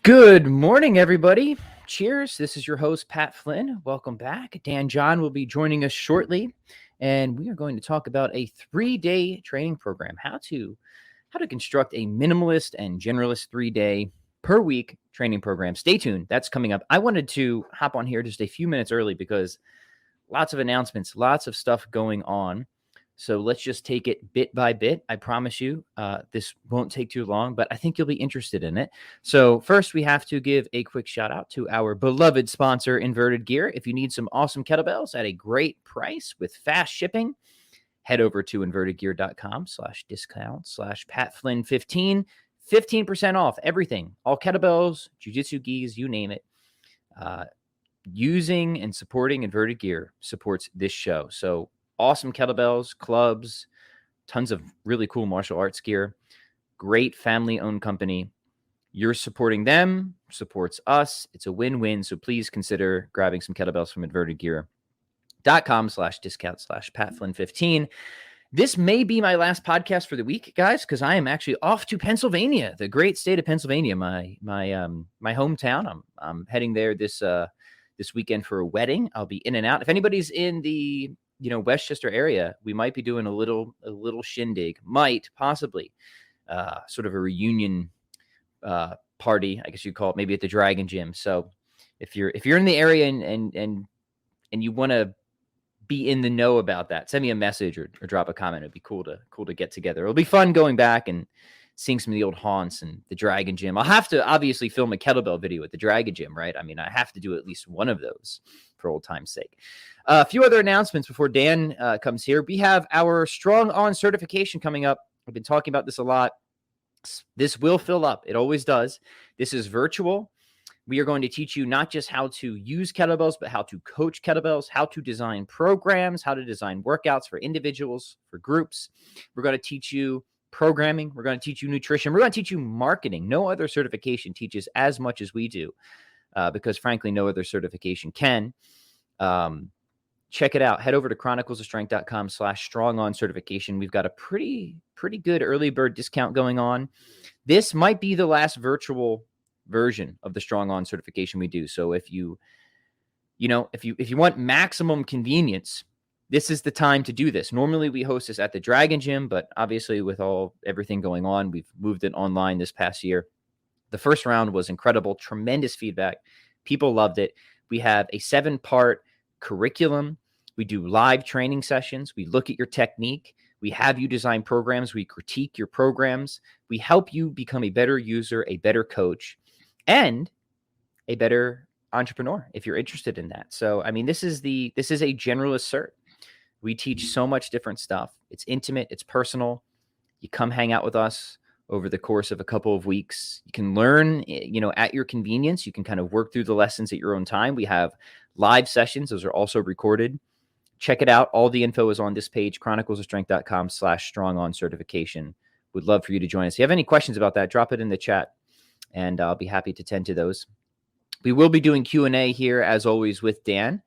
Good morning, everybody. Cheers. This is your host, Pat Flynn. Welcome back. Dan John will be joining us shortly, and we are going to talk about a 3-day training program, how to construct a minimalist and generalist 3-day per week training program. Stay tuned. That's coming up. I wanted to hop on here just a few minutes early because lots of announcements, lots of stuff going on. So let's just take it bit by bit. I promise you this won't take too long, but I think you'll be interested in it. So first, we have to give a quick shout out to our beloved sponsor, Inverted Gear. If you need some awesome kettlebells at a great price with fast shipping, head over to invertedgear.com/discount/PatFlynn15. 15% off everything, all kettlebells, jiu-jitsu gis, you name it. Using and supporting Inverted Gear supports this show. So awesome kettlebells, clubs, tons of really cool martial arts gear. Great family-owned company. You're supporting them, supports us. It's a win-win. So please consider grabbing some kettlebells from invertedgear.com/discount/PatFlynn15. This may be my last podcast for the week, guys, because I am actually off to Pennsylvania, the great state of Pennsylvania, my hometown. I'm heading there this weekend for a wedding. I'll be in and out. If anybody's in the Westchester area, we might be doing a little shindig, possibly sort of a reunion party, I guess you'd call it, maybe at the Dragon Gym. So if you're in the area and you want to be in the know about that, send me a message or drop a comment. It'd be cool to get together. It'll be fun going back and seeing some of the old haunts and the Dragon Gym. I'll have to obviously film a kettlebell video at the Dragon Gym, right? I mean, I have to do at least one of those for old time's sake. A few other announcements before Dan comes here. We have our Strong On certification coming up. I've been talking about this a lot. This will fill up. It always does. This is virtual. We are going to teach you not just how to use kettlebells, but how to coach kettlebells, how to design programs, how to design workouts for individuals, for groups. We're going to teach you programming. We're going to teach you nutrition. We're going to teach you marketing. No other certification teaches as much as we do because, frankly, no other certification can. Check it out. Head over to chroniclesofstrength.com/strongoncertification. We've got a pretty good early bird discount going on. This might be the last virtual version of the Strong On certification we do. So if you want maximum convenience, this is the time to do this. Normally we host this at the Dragon Gym, but obviously with everything going on, we've moved it online this past year. The first round was incredible, tremendous feedback. People loved it. We have a 7-part curriculum. We do live training sessions. We look at your technique. We have you design programs. We critique your programs. We help you become a better user, a better coach, and a better entrepreneur if you're interested in that. So, I mean, this is a generalist cert. We teach so much different stuff. It's intimate. It's personal. You come hang out with us over the course of a couple of weeks. You can learn, at your convenience. You can kind of work through the lessons at your own time. We have live sessions. Those are also recorded. Check it out. All the info is on this page, chroniclesofstrength.com/strongoncertification. Would love for you to join us. If you have any questions about that, drop it in the chat, and I'll be happy to tend to those. We will be doing Q&A here, as always, with Dan.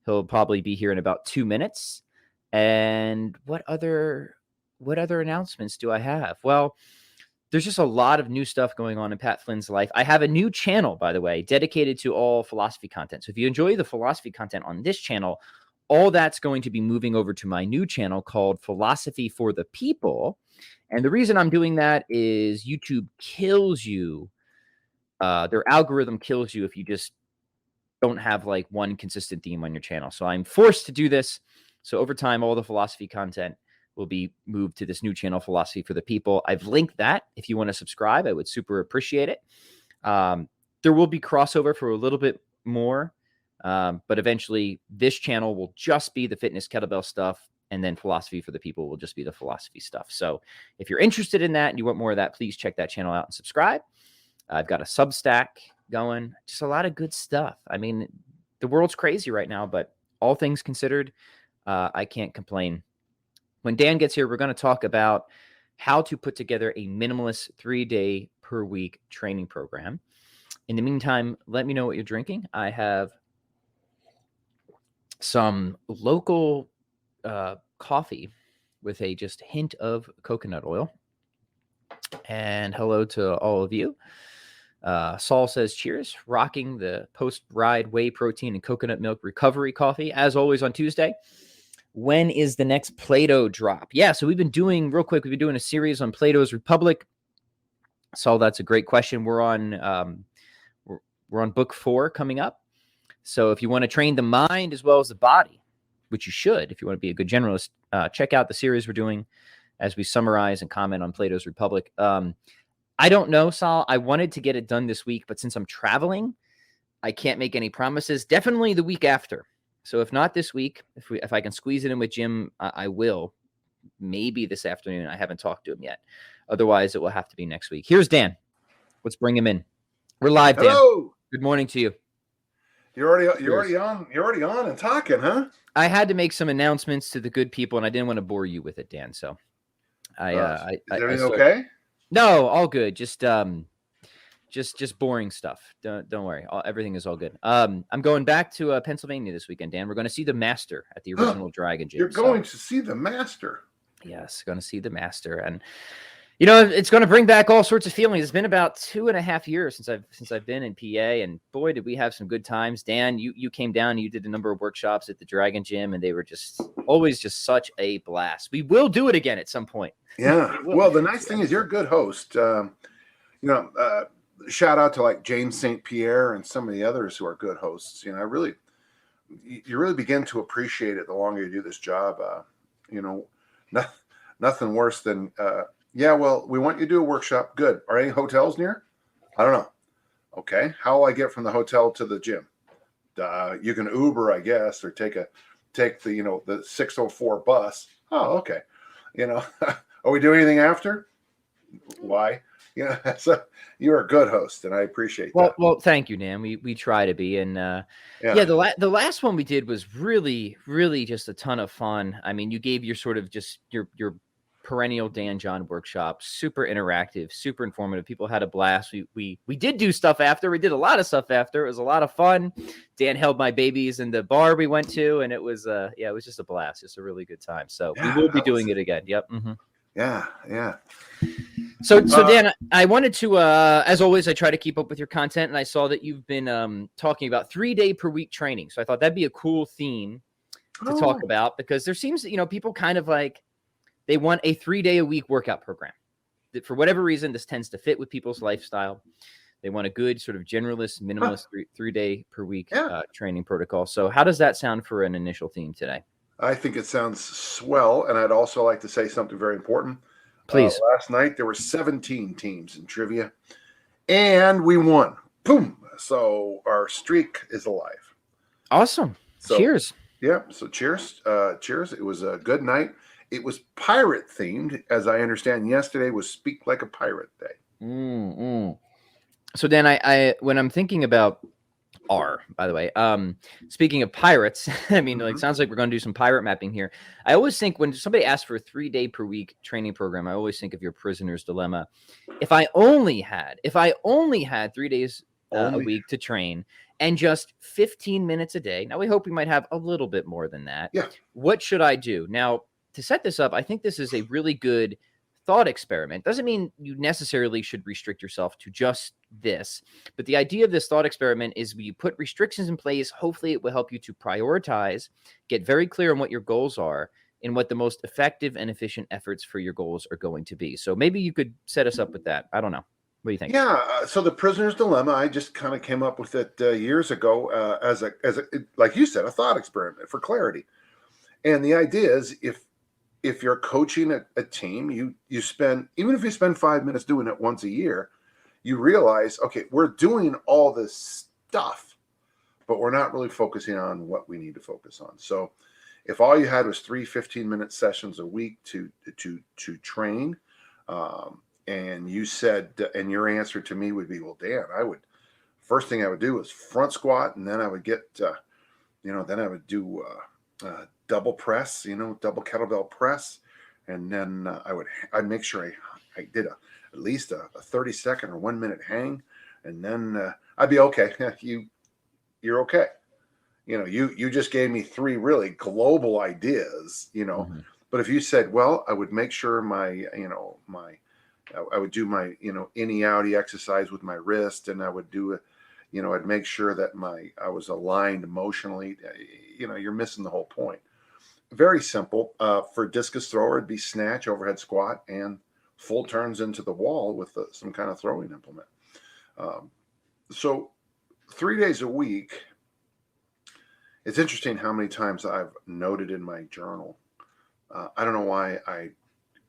He'll probably be here in about 2 minutes. And what other announcements do I have? Well, there's just a lot of new stuff going on in Pat Flynn's life. I have a new channel, by the way, dedicated to all philosophy content. So if you enjoy the philosophy content on this channel, all that's going to be moving over to my new channel called Philosophy for the People. And the reason I'm doing that is YouTube kills you. Their algorithm kills you if you just don't have like one consistent theme on your channel. So I'm forced to do this. So over time, all the philosophy content will be moved to this new channel, Philosophy for the People. I've linked that. If you want to subscribe, I would super appreciate it. There will be crossover for a little bit more, but eventually this channel will just be the fitness kettlebell stuff, and then Philosophy for the People will just be the philosophy stuff. So if you're interested in that and you want more of that, please check that channel out and subscribe. I've got a Substack going, just a lot of good stuff. I mean, the world's crazy right now, but all things considered, I can't complain. When Dan gets here, we're going to talk about how to put together a minimalist 3-day per week training program. In the meantime, let me know what you're drinking. I have some local coffee with a just hint of coconut oil. And hello to all of you. Saul says, cheers, rocking the post-ride whey protein and coconut milk recovery coffee, as always on Tuesday. When is the next Plato drop? Yeah, so we've been doing a series on Plato's Republic. Saul, that's a great question. We're on book 4 coming up. So if you want to train the mind as well as the body, which you should, if you want to be a good generalist, check out the series we're doing as we summarize and comment on Plato's Republic. I don't know, Saul. I wanted to get it done this week, but since I'm traveling, I can't make any promises. Definitely the week after. So if not this week, if I can squeeze it in with Jim, I will. Maybe this afternoon. I haven't talked to him yet. Otherwise, it will have to be next week. Here's Dan. Let's bring him in. We're live, Dan. Hello. Good morning to you. You're already on and talking, huh? I had to make some announcements to the good people, and I didn't want to bore you with it, Dan. So Is everything okay? No, all good. Just boring stuff. Don't worry. Everything is all good. I'm going back to Pennsylvania this weekend, Dan. We're going to see the Master at the original Dragon Gym. You're going to see the Master? Yes, going to see the Master, and it's going to bring back all sorts of feelings. It's been about 2.5 years since I've been in PA, and boy, did we have some good times. Dan, you came down and you did a number of workshops at the Dragon Gym, and they were always such a blast. We will do it again at some point. Yeah. Well, the nice thing is you're a good host. Shout out to like James St. Pierre and some of the others who are good hosts. You really begin to appreciate it the longer you do this job. Nothing worse than we want you to do a workshop. Good. Are any hotels near? I don't know. Okay. How will I get from the hotel to the gym? You can Uber, I guess, or take the 604 bus. Oh, okay. Are we doing anything after? Why? So you're a good host, and I appreciate that. Well, thank you, Dan. We try to be, and the last one we did was really, really just a ton of fun. I mean, you gave your sort of just your perennial Dan John workshop, super interactive, super informative. People had a blast. We did do stuff after. We did a lot of stuff after. It was a lot of fun. Dan held my babies in the bar we went to, and it was just a blast. Just a really good time. So we will be doing it again. Yep. Mm-hmm. Yeah. So Dan, I wanted to, as always, I try to keep up with your content, and I saw that you've been talking about 3-day per week training. So I thought that'd be a cool theme to talk about, because there seems that, people kind of like, they want a 3-day a week workout program. That for whatever reason, this tends to fit with people's lifestyle. They want a good sort of generalist, minimalist 3-day per week training protocol. So how does that sound for an initial theme today? I think it sounds swell, and I'd also like to say something very important. Please. Last night, there were 17 teams in trivia, and we won. Boom! So our streak is alive. Awesome. So, cheers. Yeah, so cheers. Cheers. It was a good night. It was pirate themed, as I understand. Yesterday was Speak Like a Pirate Day. So then I when I'm thinking about by the way, speaking of pirates, I mean, like, sounds like we're going to do some pirate mapping here. I always think when somebody asks for a 3-day per week training program, I always think of your prisoner's dilemma. If I only had 3 days a week to train and just 15 minutes a day. Now we hope we might have a little bit more than that. Yeah. What should I do? Now, to set this up, I think this is a really good thought experiment. Doesn't mean you necessarily should restrict yourself to just this, but the idea of this thought experiment is when you put restrictions in place, hopefully it will help you to prioritize, get very clear on what your goals are and what the most effective and efficient efforts for your goals are going to be. So maybe you could set us up with that. I don't know. What do you think? Yeah. So the prisoner's dilemma, I just kind of came up with it years ago as a, like you said, a thought experiment for clarity. And the idea is if you're coaching a team, you spend, even if you spend 5 minutes doing it once a year, you realize, okay, we're doing all this stuff, but we're not really focusing on what we need to focus on. So if all you had was 3 15-minute sessions a week to train, and you said, and your answer to me would be, well, Dan, first thing I would do is front squat, and then I would get, then I would do double press, double kettlebell press. And then I'd make sure I did at least a 30-second or 1 minute hang. And then I'd be okay. You're okay. You just gave me 3 really global ideas, But if you said, well, I would make sure my I would do my, innie outie exercise with my wrist, and I would do it. I'd make sure that I was aligned emotionally. You're missing the whole point. Very simple. For discus thrower, it'd be snatch, overhead squat, and full turns into the wall with some kind of throwing implement. So 3 days a week. It's interesting how many times I've noted in my journal. I don't know why I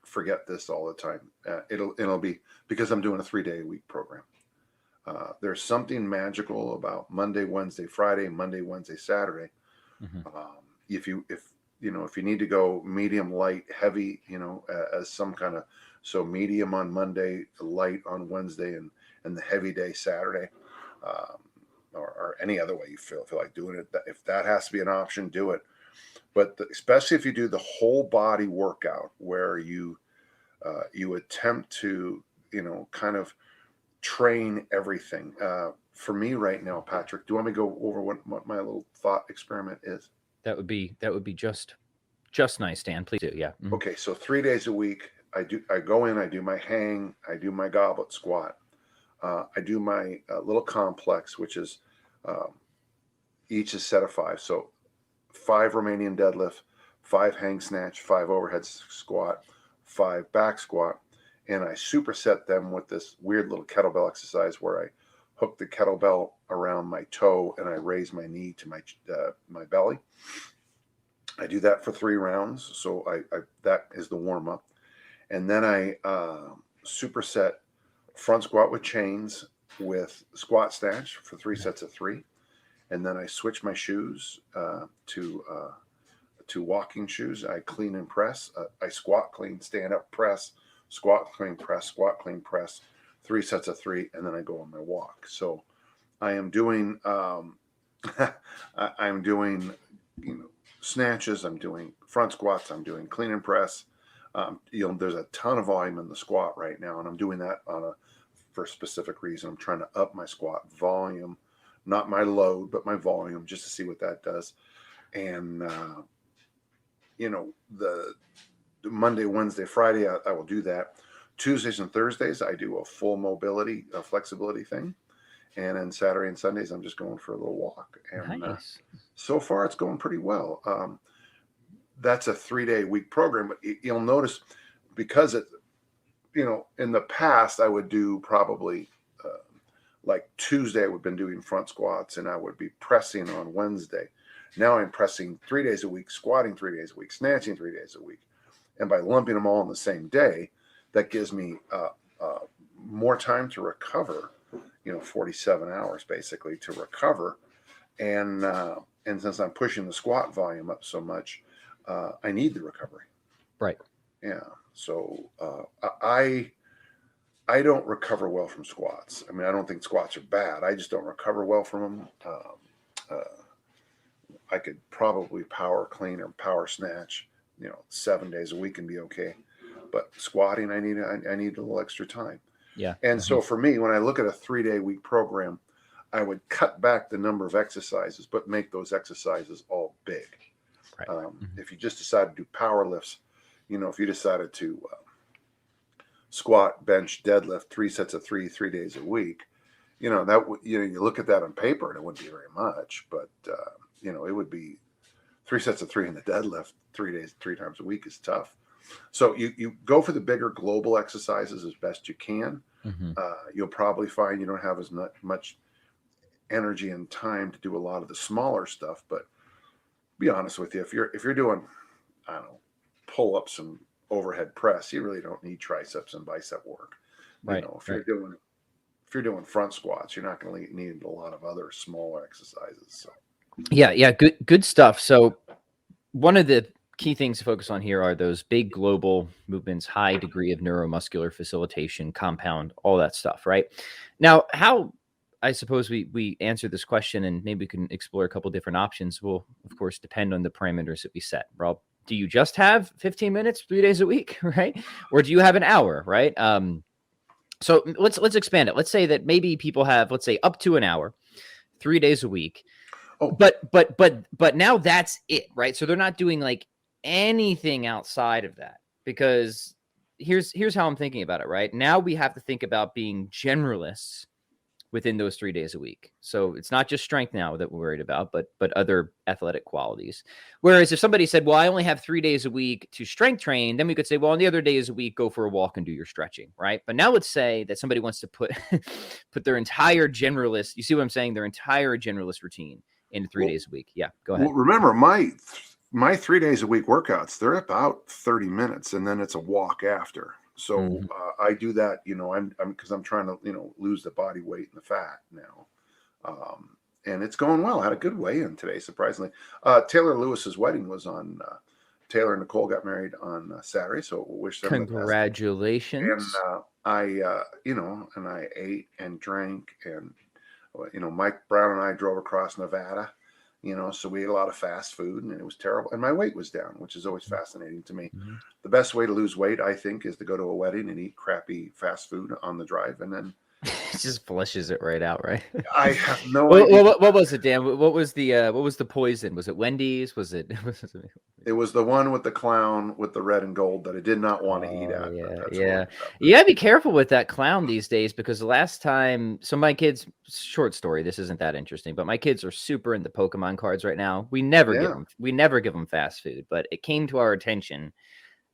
forget this all the time. It'll be because I'm doing a 3-day a week program. There's something magical about Monday, Wednesday, Friday, Monday, Wednesday, Saturday. If you need to go medium, light, heavy, as some kind of, so medium on Monday, light on Wednesday, and the heavy day Saturday, or any other way you feel like doing it. If that has to be an option, do it. But especially if you do the whole body workout where you attempt to, kind of train everything. For me right now, Patrick, do you want me to go over what my little thought experiment is? That would be just nice, Dan. Please do. Yeah. Mm-hmm. Okay. So 3 days a week, I go in, I do my hang, I do my goblet squat. I do my little complex, which is each a set of 5. So 5 Romanian deadlift, 5 hang snatch, 5 overhead squat, 5 back squat. And I superset them with this weird little kettlebell exercise where I hook the kettlebell around my toe and I raise my knee to my belly. I do that for 3 rounds. So I that is the warm up. And then I superset front squat with chains with squat snatch for 3 sets of 3. And then I switch my shoes to walking shoes. I clean and press. I squat, clean, stand up, press, squat, clean, press, squat, clean, press, 3 sets of 3, and then I go on my walk. So I am doing I'm doing snatches, I'm doing front squats, I'm doing clean and press. There's a ton of volume in the squat right now, and I'm doing that for a specific reason. I'm trying to up my squat volume, not my load, but my volume, just to see what that does. And the Monday, Wednesday, Friday, I will do that. Tuesdays and Thursdays, I do a full mobility, flexibility thing. And then Saturday and Sundays, I'm just going for a little walk. And Nice. So far, it's going pretty well. That's a 3-day week program, but you'll notice because in the past, I would do probably like Tuesday, I would have been doing front squats and I would be pressing on Wednesday. Now I'm pressing 3 days a week, squatting 3 days a week, snatching 3 days a week. And by lumping them all in the same day, that gives me more time to recover, 47 hours basically to recover. And since I'm pushing the squat volume up so much, I need the recovery. Right. Yeah. So I don't recover well from squats. I mean, I don't think squats are bad. I just don't recover well from them. I could probably power clean or power snatch, 7 days a week and be okay. But squatting, I need a little extra time. Yeah. And so for me, when I look at a 3-day week program, I would cut back the number of exercises, but make those exercises all big. Right. If you just decide to do power lifts, if you decided to squat, bench, deadlift, 3 sets of 3 days a week, you look at that on paper and it wouldn't be very much, but it would be 3 sets of 3 in the deadlift 3 times a week is tough. So you go for the bigger global exercises as best you can. You'll probably find you don't have as much energy and time to do a lot of the smaller stuff, but be honest with you, if you're doing, I don't know, pull-ups and overhead press, you really don't need triceps and bicep work. Right. If you're doing front squats, you're not going to need a lot of other smaller exercises. So Yeah. Good stuff. So one of the key things to focus on here are those big global movements, high degree of neuromuscular facilitation, compound, all that stuff, right? Now, how I suppose we answer this question, and maybe we can explore a couple different options, will of course depend on the parameters that we set. Rob, do you just have 15 minutes 3 days a week, right? Or do you have an hour, right? So let's expand it. Let's say that maybe people have, let's say, up to an hour, 3 days a week. Oh. But now that's it, right? So they're not doing like anything outside of that, because here's how I'm thinking about it, right? Now we have to think about being generalists within those 3 days a week. So it's not just strength now that we're worried about, but other athletic qualities. Whereas if somebody said, well, I only have 3 days a week to strength train, then we could say, well, on the other days a week, go for a walk and do your stretching, right? But now let's say that somebody wants to put their entire generalist, you see what I'm saying? Their entire generalist routine into 3 days a week. Yeah, go ahead. Well, remember my 3 days a week workouts, they're about 30 minutes and then it's a walk after. So I do that, I'm because I'm trying to, lose the body weight and the fat now. And it's going well. I had a good weigh-in today, surprisingly. Taylor Lewis's wedding was on, Taylor and Nicole got married on Saturday. So wish them congratulations. The best. And and I ate and drank and, Mike Brown and I drove across Nevada. So we ate a lot of fast food and it was terrible. And my weight was down, which is always fascinating to me. The best way to lose weight, I think, is to go to a wedding and eat crappy fast food on the drive. And then it just flushes it right out, right? I have no idea. What was it, Dan? What was the poison? Was it Wendy's? It was the one with the clown with the red and gold that I did not want to eat at. Yeah. You gotta be careful with that clown these days because the last time, so my kids, short story, this isn't that interesting, but my kids are super into Pokemon cards right now. We never give them fast food, but it came to our attention.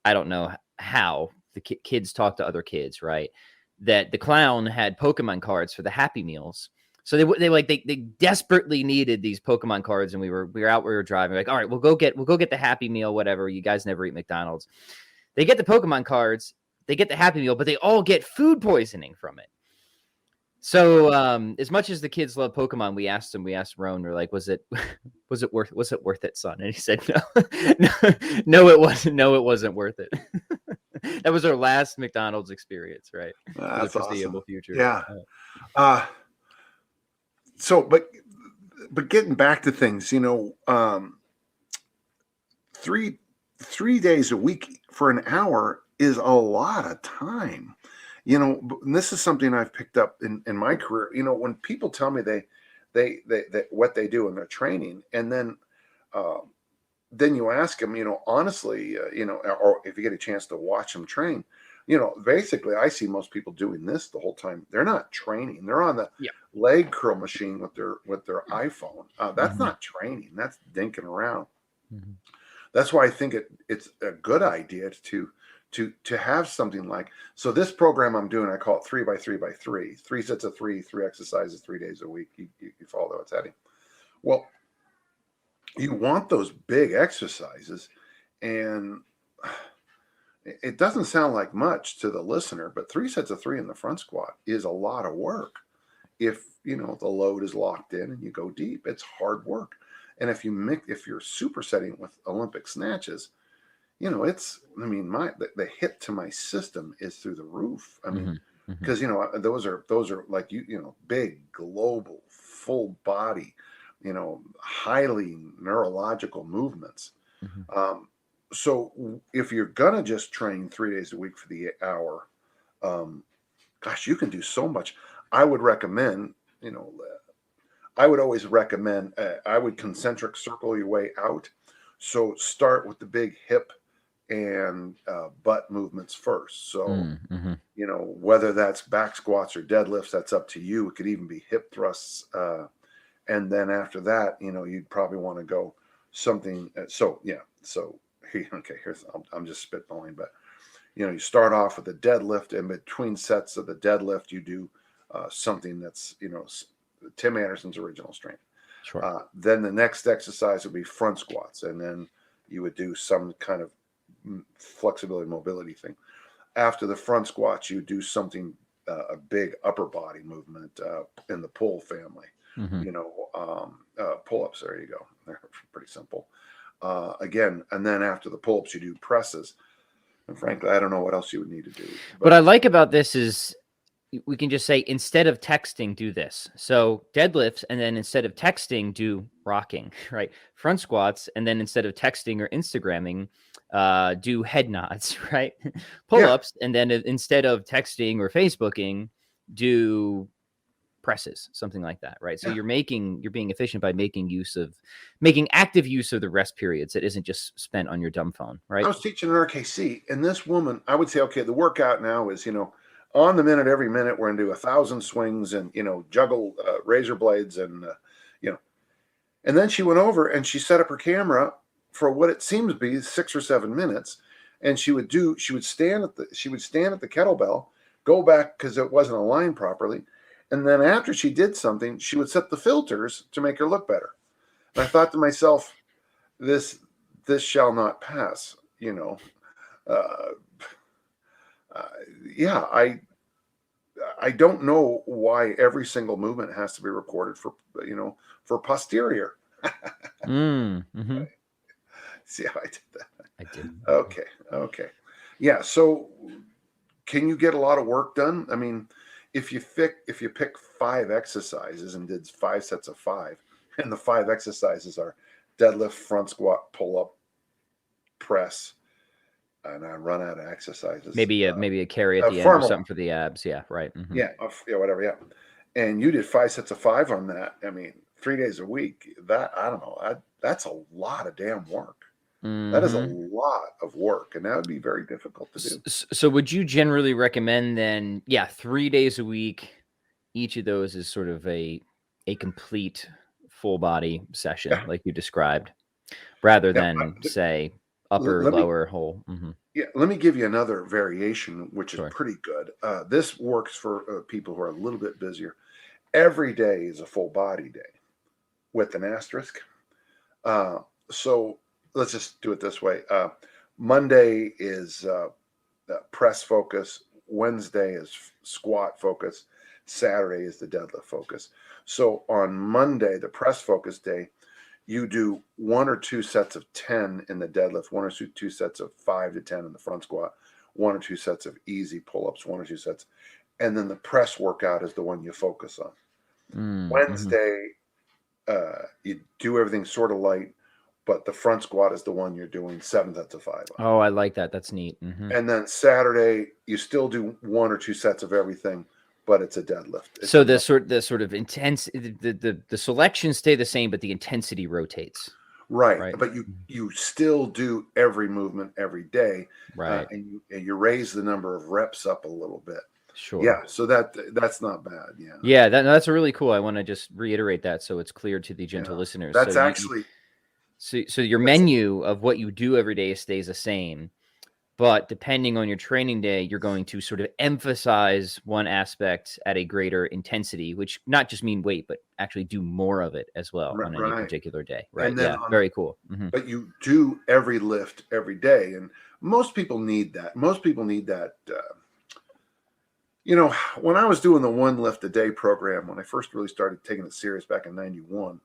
I don't know how the kids talk to other kids, right? That the clown had Pokemon cards for the Happy Meals. So they desperately needed these Pokemon cards. And we were driving like, all right, we'll go get the Happy Meal, whatever. You guys never eat McDonald's. They get the Pokemon cards, they get the Happy Meal, but they all get food poisoning from it. So as much as the kids love Pokemon, we asked Roan, we're like, was it worth it, son? And he said, no, it wasn't. No, it wasn't worth it. That was our last McDonald's experience, right? That's the foreseeable future. Yeah. So, but getting back to things, 3 days a week for an hour is a lot of time. And this is something I've picked up in my career. When people tell me they what they do in their training, and then you ask them, honestly, or if you get a chance to watch them train, basically I see most people doing this the whole time. They're not training. They're on the leg curl machine with their iPhone. That's not training. That's dinking around. That's why I think it's a good idea to have something like, so this program I'm doing, I call it 3x3x3, 3 sets of 3 exercises, 3 days a week. You follow what's heading. Well, you want those big exercises, and it doesn't sound like much to the listener, but 3 sets of 3 in the front squat is a lot of work. If the load is locked in and you go deep, it's hard work. And if you're supersetting with Olympic snatches, the hit to my system is through the roof. I mean, because those are like big global full body, highly neurological movements. So if you're gonna just train 3 days a week for the hour, you can do so much. I would recommend, I would always recommend, I would concentric circle your way out. So start with the big hip and butt movements first. So, whether that's back squats or deadlifts, that's up to you. It could even be hip thrusts. And then after that, you'd probably want to go something. So I'm just spitballing, but you start off with a deadlift, and between sets of the deadlift, you do something that's, Tim Anderson's original strength. Sure. Then the next exercise would be front squats. And then you would do some kind of flexibility, mobility thing. After the front squats, you do something, a big upper body movement in the pull family. Pull-ups. There you go. They're pretty simple. Again, and then after the pull-ups, you do presses. And frankly, I don't know what else you would need to do. What I like about this is we can just say, instead of texting, do this. So deadlifts, and then instead of texting, do rocking, right? Front squats, and then instead of texting or Instagramming, do head nods, right? Pull-ups, and then instead of texting or Facebooking, do presses, something like that, right? So Yeah. you're being efficient by making active use of the rest periods that isn't just spent on your dumb phone, right? I was teaching an RKC, and this woman, I would say, okay, the workout now is, on the minute, every minute, we're going to do 1,000 swings and, juggle razor blades and, you know. And then she went over and she set up her camera for what it seems to be 6 or 7 minutes. And she would stand at the kettlebell, go back because it wasn't aligned properly. And then after she did something, she would set the filters to make her look better. And I thought to myself, this shall not pass, yeah, I don't know why every single movement has to be recorded for posterior. Mm-hmm. See how I did that? I did. Okay. Yeah. So can you get a lot of work done? I mean, if you pick 5 exercises and did 5 sets of 5, and the 5 exercises are deadlift, front squat, pull up, press, and I run out of exercises. Maybe a carry at the end or something for the abs. Yeah, right. Mm-hmm. Yeah, whatever. Yeah, and you did 5 sets of 5 on that. I mean, 3 days a week. That, I don't know. That's a lot of damn work. Mm-hmm. That is a lot of work, and that would be very difficult to do. So would you generally recommend then? Yeah, 3 days a week. Each of those is sort of a complete full body session, like you described, rather than say upper, lower, whole. Mm-hmm. Yeah, let me give you another variation, which is pretty good. This works for people who are a little bit busier. Every day is a full body day with an asterisk. So let's just do it this way. Monday is press focus. Wednesday is squat focus. Saturday is the deadlift focus. So on Monday, the press focus day, you do 1 or 2 sets of 10 in the deadlift, 1 or 2 sets of 5 to 10 in the front squat, 1 or 2 sets of easy pull-ups, 1 or 2 sets. And then the press workout is the one you focus on. Mm-hmm. Wednesday, you do everything sort of light, but the front squat is the one you're doing 7 sets of 5 on. Oh, I like that. That's neat. Mm-hmm. And then Saturday, you still do 1 or 2 sets of everything, but it's a deadlift. So the sort of intense, the selections stay the same, but the intensity rotates. Right. But you still do every movement every day. Right. And you raise the number of reps up a little bit. Sure. Yeah. So that's not bad. Yeah. Yeah. That's a really cool. I want to just reiterate that so it's clear to the gentle listeners. That's actually. So your menu of what you do every day stays the same. But depending on your training day, you're going to sort of emphasize one aspect at a greater intensity, which not just mean weight, but actually do more of it as well on any particular day. Right. Yeah. Very cool. Mm-hmm. But you do every lift every day. And most people need that. When I was doing the 1 lift a day program, when I first really started taking it serious back in 91,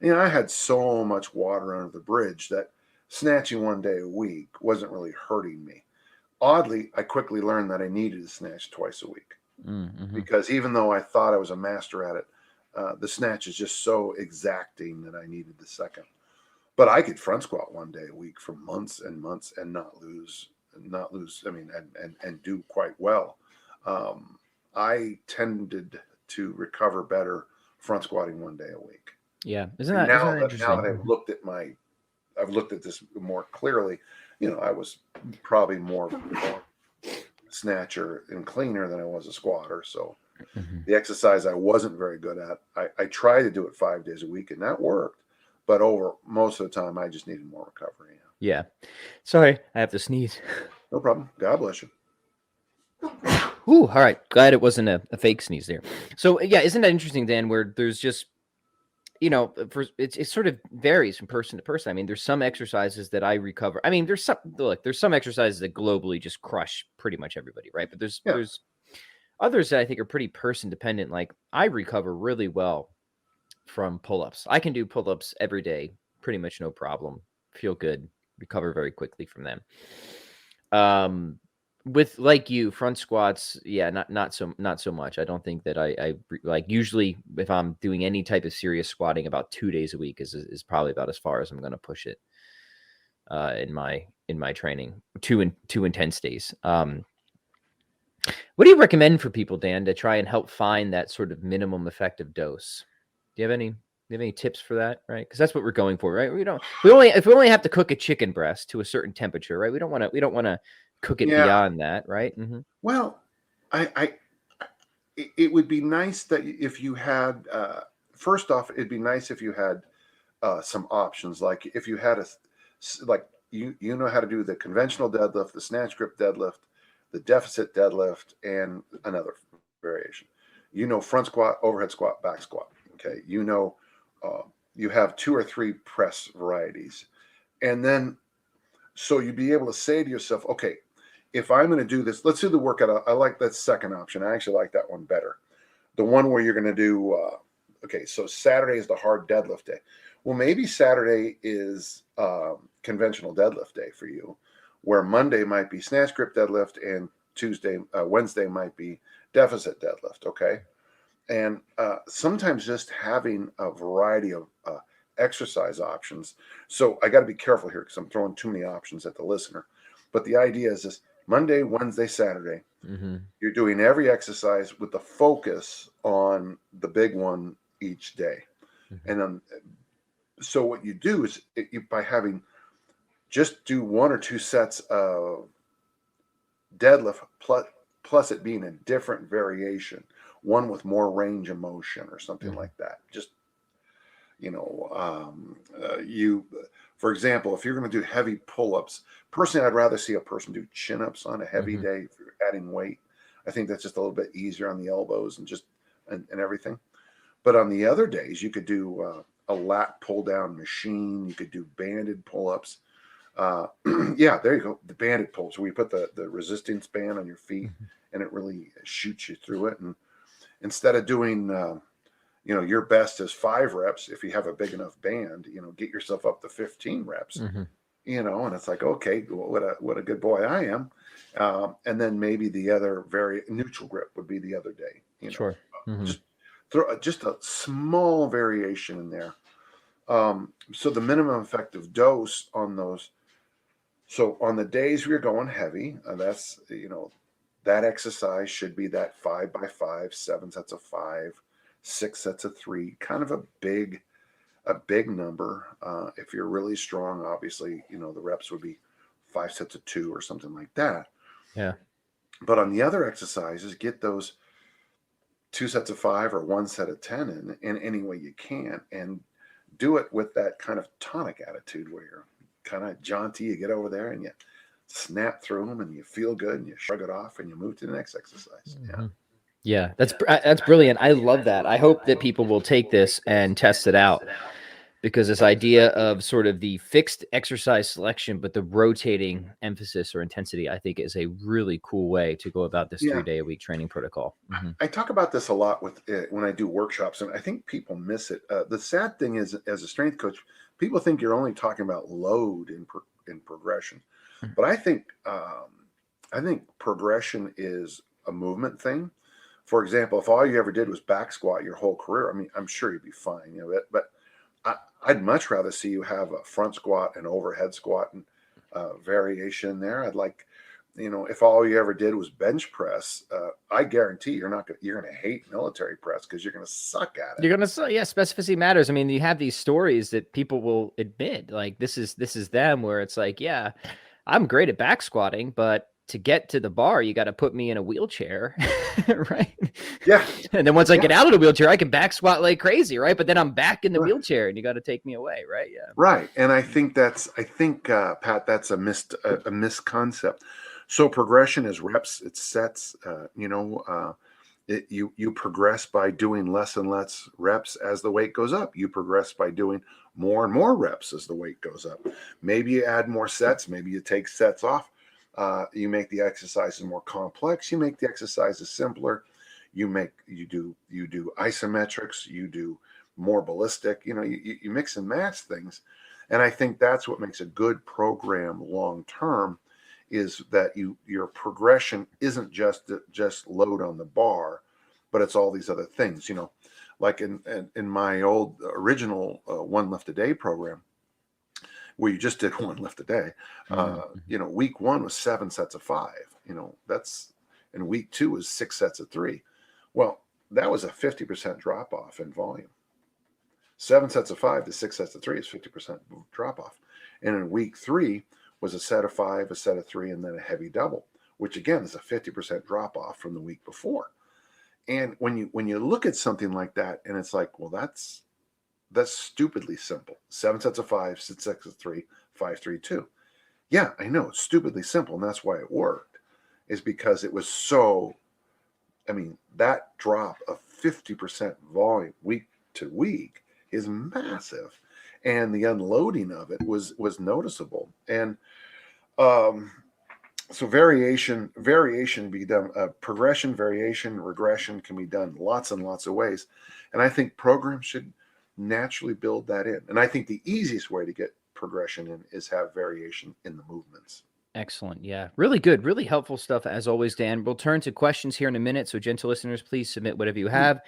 I had so much water under the bridge that snatching 1 day a week wasn't really hurting me. Oddly, I quickly learned that I needed to snatch twice a week. Mm-hmm. Because even though I thought I was a master at it, the snatch is just so exacting that I needed the second. But I could front squat 1 day a week for months and months and not lose. And do quite well. I tended to recover better front squatting 1 day a week. Yeah, isn't that interesting? Now that I've looked at this more clearly, I was probably more snatcher and cleaner than I was a squatter. So the exercise I wasn't very good at, I tried to do it 5 days a week and that worked. But over most of the time, I just needed more recovery. Yeah. Sorry, I have to sneeze. No problem. God bless you. Ooh, all right. Glad it wasn't a fake sneeze there. So yeah, isn't that interesting, Dan, where there's just, it sort of varies from person to person. I mean, there's some exercises that I recover. I mean, there's some exercises that globally just crush pretty much everybody, right? But there's others that I think are pretty person dependent. Like I recover really well from pull-ups. I can do pull-ups every day, pretty much no problem. Feel good, recover very quickly from them. With like you front squats, yeah, not so much. I don't think that I like usually if I'm doing any type of serious squatting, about 2 days a week is probably about as far as I'm going to push it in my training. Two intense days. What do you recommend for people, Dan, to try and help find that sort of minimum effective dose? Do you have any tips for that? Right, because that's what we're going for, right? If we only have to cook a chicken breast to a certain temperature, right? We don't want to cook it Yeah. beyond that, right? Well, it would be nice that if you had, first off, it'd be nice if you had some options. Like if you had you know how to do the conventional deadlift, the snatch grip deadlift, the deficit deadlift, and another variation. You know, front squat, overhead squat, back squat. Okay. You know, you have 2 or 3 press varieties. And then, so you'd be able to say to yourself, okay, if I'm going to do this, let's do the workout. I like that second option. I actually like that one better. The one where you're going to do, okay, so Saturday is the hard deadlift day. Well, maybe Saturday is conventional deadlift day for you, where Monday might be snatch grip deadlift and Wednesday might be deficit deadlift. Okay. And sometimes just having a variety of exercise options. So I got to be careful here because I'm throwing too many options at the listener. But the idea is this: Monday, Wednesday, Saturday, you're doing every exercise with the focus on the big one each day. And so what you do is by having just do 1 or 2 sets of deadlift plus it being a different variation, one with more range of motion or something like that. Just, you know, for example, if you're going to do heavy pull-ups, personally, I'd rather see a person do chin-ups on a heavy day if you're adding weight. I think that's just a little bit easier on the elbows and everything. But on the other days, you could do a lat pull-down machine. You could do banded pull-ups. Yeah, there you go. The banded pulls, where you put the resistance band on your feet and it really shoots you through it. And instead of doing, you know, your best is 5 reps, if you have a big enough band, you know, get yourself up to 15 reps, you know, and it's like, okay, what a good boy I am. And then maybe the other neutral grip would be the other day, you know. Sure. Just throw just a small variation in there. So the minimum effective dose on those. So on the days we're going heavy, that's, you know, that exercise should be that 5 by 5, 7 sets of 5, 6 sets of 3, kind of a big number. If you're really strong, obviously, you know, the reps would be 5 sets of 2 or something like that. Yeah. But on the other exercises, get those 2 sets of 5 or 1 set of 10 in any way you can, and do it with that kind of tonic attitude where you're kind of jaunty. You get over there and you snap through them and you feel good and you shrug it off and you move to the next exercise. Yeah, that's brilliant. I love that. I hope that people will take this and test it out, because this idea of sort of the fixed exercise selection, but the rotating emphasis or intensity, I think is a really cool way to go about this 3-day-a-week training protocol. I talk about this a lot with when I do workshops, and I think people miss it. The sad thing is, as a strength coach, people think you're only talking about load in progression, but I think progression is a movement thing. For example, if all you ever did was back squat your whole career, I mean, I'm sure you'd be fine, you know. But I'd much rather see you have a front squat and overhead squat and variation there. I'd like, you know, if all you ever did was bench press, I guarantee you're going to hate military press because you're going to suck at it. You're going to, yeah, specificity matters. I mean, you have these stories that people will admit, like this is them, where it's like, yeah, I'm great at back squatting, but to get to the bar, you got to put me in a wheelchair, right? Yeah. And then once I get out of the wheelchair, I can back squat like crazy, right? But then I'm back in the wheelchair and you got to take me away, right? Yeah. Right. And I think Pat, that's a misconcept. So progression is reps, it's sets, you progress by doing less and less reps as the weight goes up. You progress by doing more and more reps as the weight goes up. Maybe you add more sets, maybe you take sets off. You make the exercises more complex. You make the exercises simpler. You do isometrics. You do more ballistic. You know, you mix and match things, and I think that's what makes a good program long term, is that your progression isn't just load on the bar, but it's all these other things. You know, like in my old original 1 lift a day program, where you just did 1 lift a day. You know, week 1 was 7 sets of 5. You know, that's, and week 2 was 6 sets of 3. Well, that was a 50% drop off in volume. 7 sets of 5 to 6 sets of 3 is 50% drop off. And in week 3 was a set of 5, a set of 3, and then a heavy double, which again is a 50% drop off from the week before. And when you look at something like that, and it's like, well, that's stupidly simple. 7 sets of 5, 6 sets of 3, 5, 3, 2. Yeah, I know, it's stupidly simple, and that's why it worked, is because it was so, I mean, that drop of 50% volume week to week is massive, and the unloading of it was noticeable. And so variation be done, progression, variation, regression can be done lots and lots of ways, and I think programs should naturally build that in. And I think the easiest way to get progression in is have variation in the movements. Excellent. Yeah. Really good. Really helpful stuff as always, Dan. We'll turn to questions here in a minute. So gentle listeners, please submit whatever you have.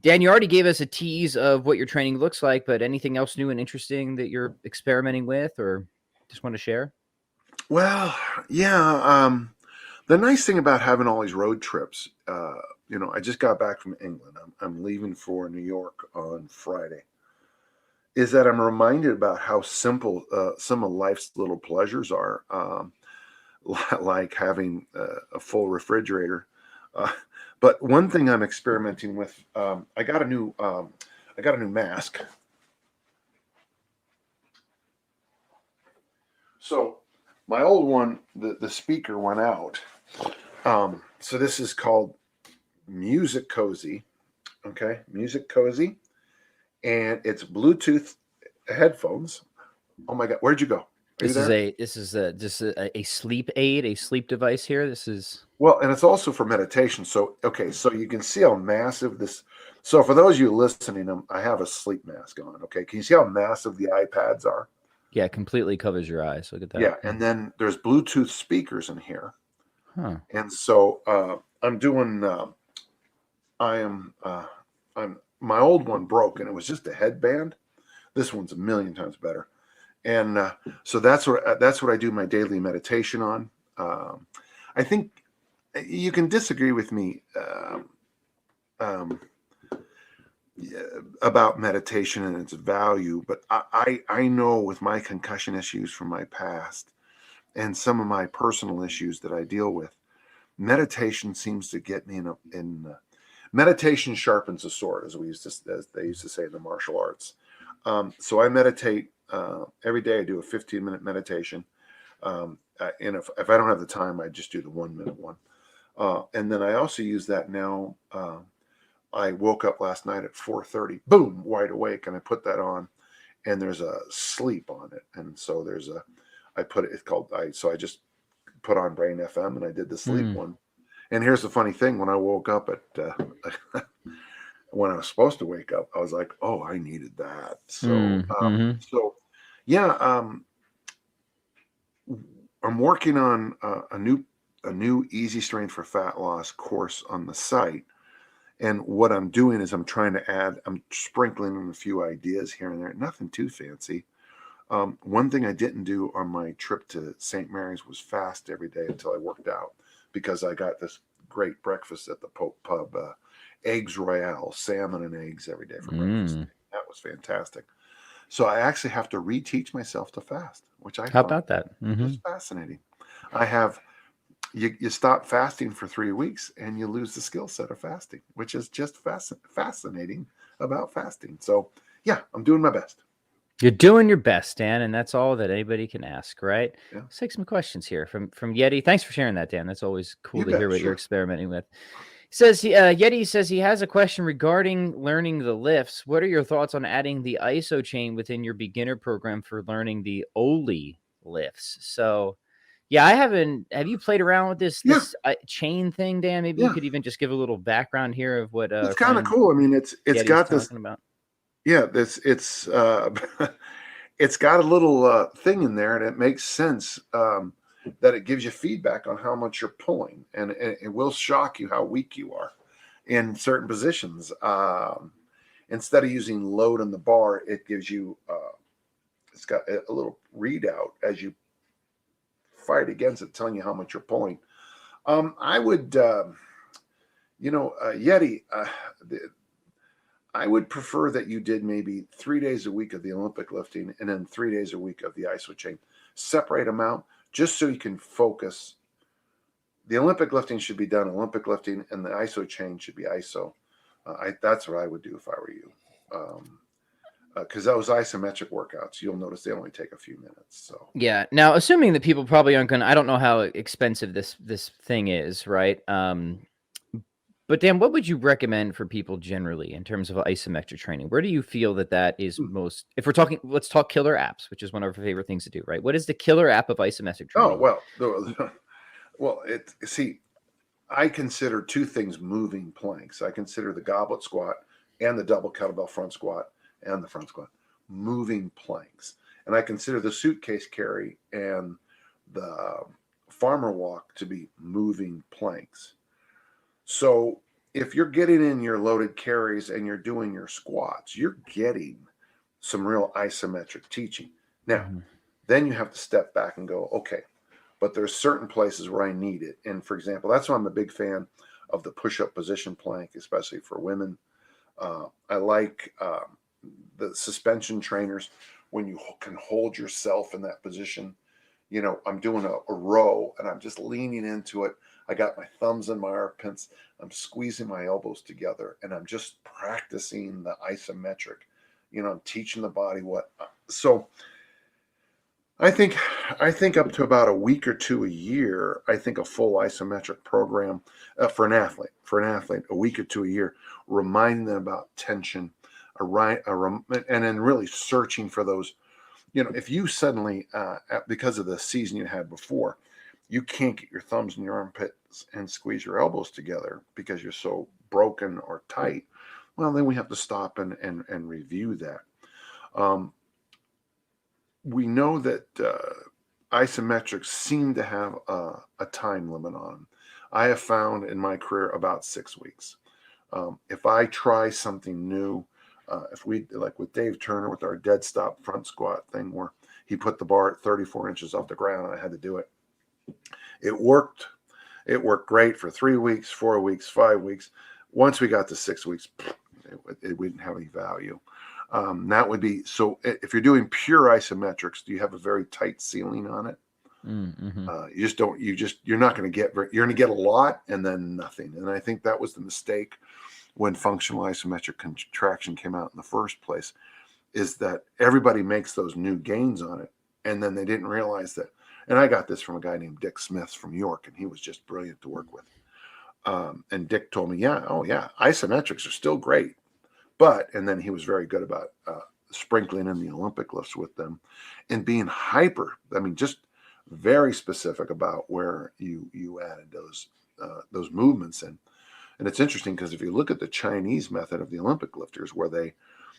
Dan, you already gave us a tease of what your training looks like, but anything else new and interesting that you're experimenting with or just want to share? Well, yeah. The nice thing about having all these road trips, I just got back from England. I'm leaving for New York on Friday. Is that I'm reminded about how simple some of life's little pleasures are, like having a full refrigerator. But one thing I'm experimenting with, I got a new mask. So my old one, the speaker went out. So this is called Music Cozy. Okay, Music Cozy. And it's Bluetooth headphones. Oh my God, where'd you go? This is a sleep aid, a sleep device here. This is and it's also for meditation. So so you can see how massive this. So for those of you listening, I have a sleep mask on. Okay, can you see how massive the iPads are? Yeah, it completely covers your eyes. Look at that. Yeah, and then there's Bluetooth speakers in here. Huh. And so I'm doing. My old one broke, and it was just a headband. This one's a million times better, and so that's what I do my daily meditation on. I think you can disagree with me about meditation and its value, but I know with my concussion issues from my past and some of my personal issues that I deal with, meditation seems to get me in meditation sharpens the sword, as they used to say in the martial arts. So I meditate every day. I do a 15-minute meditation, and if I don't have the time, I just do the 1-minute one. And then I also use that now. I woke up last night at 4:30, boom, wide awake, and I put that on, and there's a sleep on it, and so I just put on Brain FM, and I did the sleep one. And here's the funny thing: when I woke up when I was supposed to wake up, I was like, "Oh, I needed that." So, I'm working on a new easy strength for fat loss course on the site, and what I'm doing is I'm sprinkling in a few ideas here and there, nothing too fancy. One thing I didn't do on my trip to St. Mary's was fast every day until I worked out, because I got this great breakfast at the pub, eggs Royale, salmon and eggs every day for breakfast. That was fantastic. So I actually have to reteach myself to fast, which How about that? It's fascinating. You stop fasting for 3 weeks and you lose the skill set of fasting, which is just fascinating about fasting. So yeah, I'm doing my best. You're doing your best, Dan, and that's all that anybody can ask, right? Yeah. Let's take some questions here from Yeti. Thanks for sharing that, Dan. That's always cool to hear what you're experimenting with. Yeti says he has a question regarding learning the lifts. What are your thoughts on adding the ISO chain within your beginner program for learning the Oli lifts? So, yeah, I haven't. Have you played around with this chain thing, Dan? Maybe you could even just give a little background here of what. It's kind of cool. I mean, it's got this. About. Yeah, it's it's got a little thing in there, and it makes sense that it gives you feedback on how much you're pulling, and it will shock you how weak you are in certain positions. Instead of using load on the bar, it gives you it's got a little readout as you fight against it, telling you how much you're pulling. I would, Yeti. I would prefer that you did maybe 3 days a week of the Olympic lifting and then 3 days a week of the iso chain. Separate them out just so you can focus. The Olympic lifting should be done Olympic lifting, and the iso chain should be iso. That's what I would do if I were you. Because those isometric workouts, you'll notice they only take a few minutes. So yeah. Now, assuming that people probably aren't going to, I don't know how expensive this thing is, right? But Dan, what would you recommend for people generally in terms of isometric training? Where do you feel that is most, if we're talking, let's talk killer apps, which is one of our favorite things to do, right? What is the killer app of isometric training? See, I consider two things moving planks. I consider the goblet squat and the double kettlebell front squat and the front squat moving planks. And I consider the suitcase carry and the farmer walk to be moving planks. So if you're getting in your loaded carries and you're doing your squats, you're getting some real isometric teaching. Now, then you have to step back and go, okay, but there's certain places where I need it. And for example, that's why I'm a big fan of the push-up position plank, especially for women. I like the suspension trainers when you can hold yourself in that position. I'm doing a row and I'm just leaning into it. I got my thumbs in my armpits. I'm squeezing my elbows together and I'm just practicing the isometric. I'm teaching the body what. So I think up to about a week or two a year, I think a full isometric program for an athlete, a week or two a year, reminding them about tension, and then really searching for those. If you suddenly, because of the season you had before, you can't get your thumbs in your armpits and squeeze your elbows together because you're so broken or tight, well, then we have to stop and review that. We know that isometrics seem to have a time limit on them. I have found in my career about 6 weeks. If I try something new, if we, like with Dave Turner with our dead stop front squat thing where he put the bar at 34 inches off the ground and I had to do it. It worked. It worked great for 3 weeks, 4 weeks, 5 weeks. Once we got to 6 weeks, it wouldn't have any value. That would be, so if you're doing pure isometrics, do you have a very tight ceiling on it? You're not going to get, you're going to get a lot and then nothing. And I think that was the mistake when functional isometric contraction came out in the first place, is that everybody makes those new gains on it. And then they didn't realize that. And I got this from a guy named Dick Smith from York, and he was just brilliant to work with. And Dick told me, isometrics are still great. And then he was very good about sprinkling in the Olympic lifts with them and being just very specific about where you added those movements in. And it's interesting because if you look at the Chinese method of the Olympic lifters, where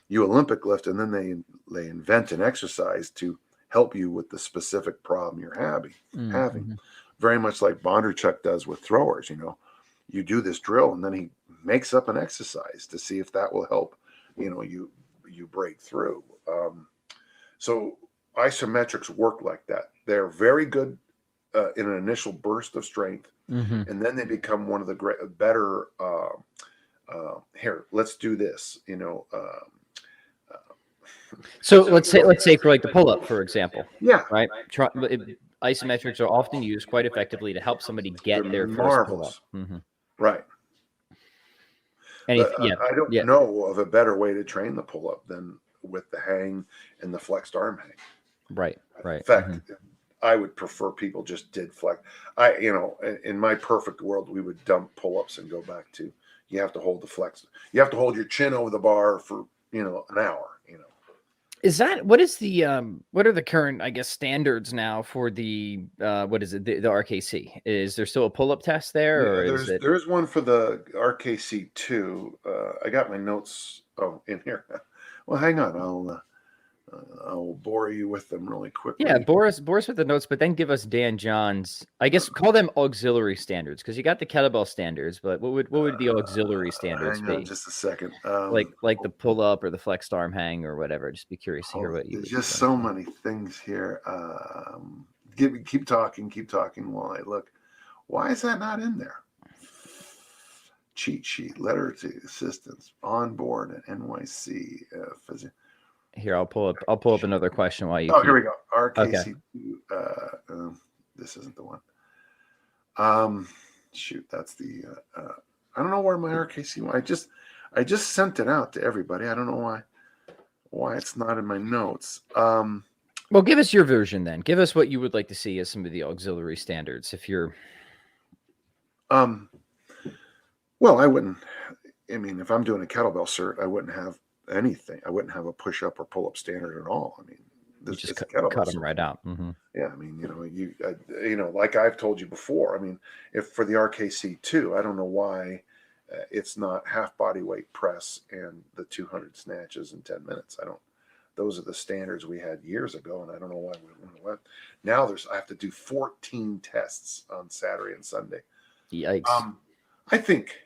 you Olympic lift and then they invent an exercise to help you with the specific problem you're having. Very much like Bondarchuk does with throwers. You do this drill and then he makes up an exercise to see if that will help you break through. So isometrics work like that. They're very good in an initial burst of strength, and then they become one of the better here, let's do this, So let's say for like the pull-up, for example. Yeah. Right. Isometrics are often used quite effectively to help somebody get their first pull-up. Right. I don't know of a better way to train the pull-up than with the hang and the flexed arm hang. Right. In fact, I would prefer people just did flex. In my perfect world, we would dump pull-ups and go back to, you have to hold the flex. You have to hold your chin over the bar for, an hour, Is that, what are the current, I guess, standards now for the, what is it, the RKC? Is there still a pull-up test there? Yeah, there's one for the RKC too. I got my notes in here. Well, hang on. I'll bore you with them really quickly. Yeah, bore us with the notes, but then give us Dan John's, I guess, call them auxiliary standards, because you got the kettlebell standards, but what would the auxiliary standards be? Just a second. Like the pull up or the flexed arm hang or whatever. Just be curious to hear what you. There's just so many things here. Keep talking while I look. Why is that not in there? Cheat sheet, letter to assistants, on board at NYC. Here, I'll pull up another question while you. Here we go. Okay. RKC2. This isn't the one. Shoot, that's the. I don't know where my RKC went. I just sent it out to everybody. I don't know why it's not in my notes. Well, give us your version then. Give us what you would like to see as some of the auxiliary standards. If you're. Well, I wouldn't. I mean, if I'm doing a kettlebell cert, I wouldn't have anything. I wouldn't have a push-up or pull-up standard at all. I mean, this just cut them right out. Mm-hmm. Yeah, I mean, like I've told you before. I mean, if for the RKC2, I don't know why it's not half body weight press and the 200 snatches in 10 minutes. Those are the standards we had years ago, and I don't know why we went. Now I have to do 14 tests on Saturday and Sunday. Yikes. I think,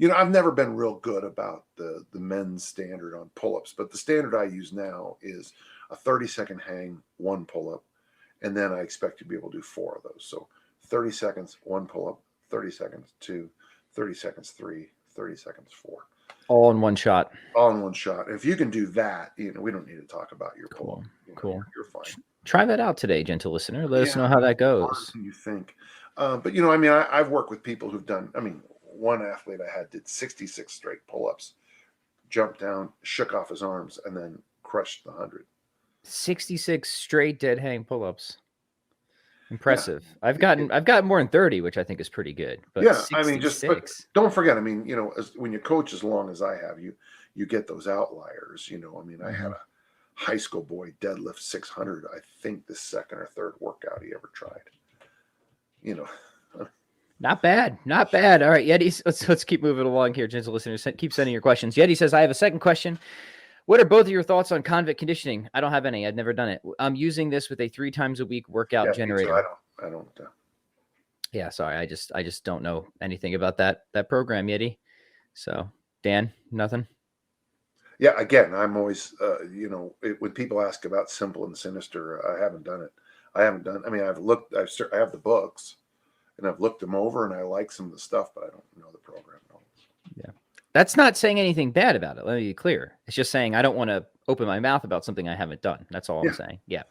I've never been real good about the men's standard on pull-ups, but the standard I use now is a 30-second hang, 1 pull-up, and then I expect to be able to do 4 of those. So 30 seconds, 1 pull-up, 30 seconds, 2, 30 seconds, 3, 30 seconds, 4. All in one shot. All in one shot. If you can do that, we don't need to talk about your pull-up. Cool. You're fine. Try that out today, gentle listener. Let us know how that goes. You think. But, I've worked with people who've done, one athlete I had did 66 straight pull-ups, jumped down, shook off his arms, and then crushed the 100. 66 straight dead hang pull-ups. Impressive. Yeah. I've gotten more than 30, which I think is pretty good. But 66. But don't forget, when you coach as long as I have, you get those outliers. I had a high school boy deadlift 600, I think the second or third workout he ever tried. Not bad. All right, Yeti, let's keep moving along here, gentle listeners. Keep sending your questions. Yeti says, I have a second question. What are both of your thoughts on convict conditioning? I don't have any. I've never done it. I'm using this with a 3 times a week workout generator. I don't. Yeah, sorry. I just don't know anything about that program, Yeti. So, Dan, nothing. Yeah, again, I'm always, when people ask about Simple and Sinister, I haven't done it. I've looked. I have the books, and I've looked them over, and I like some of the stuff, but I don't know the program at all. Yeah. That's not saying anything bad about it. Let me be clear. It's just saying I don't want to open my mouth about something I haven't done. That's all I'm saying. Yeah.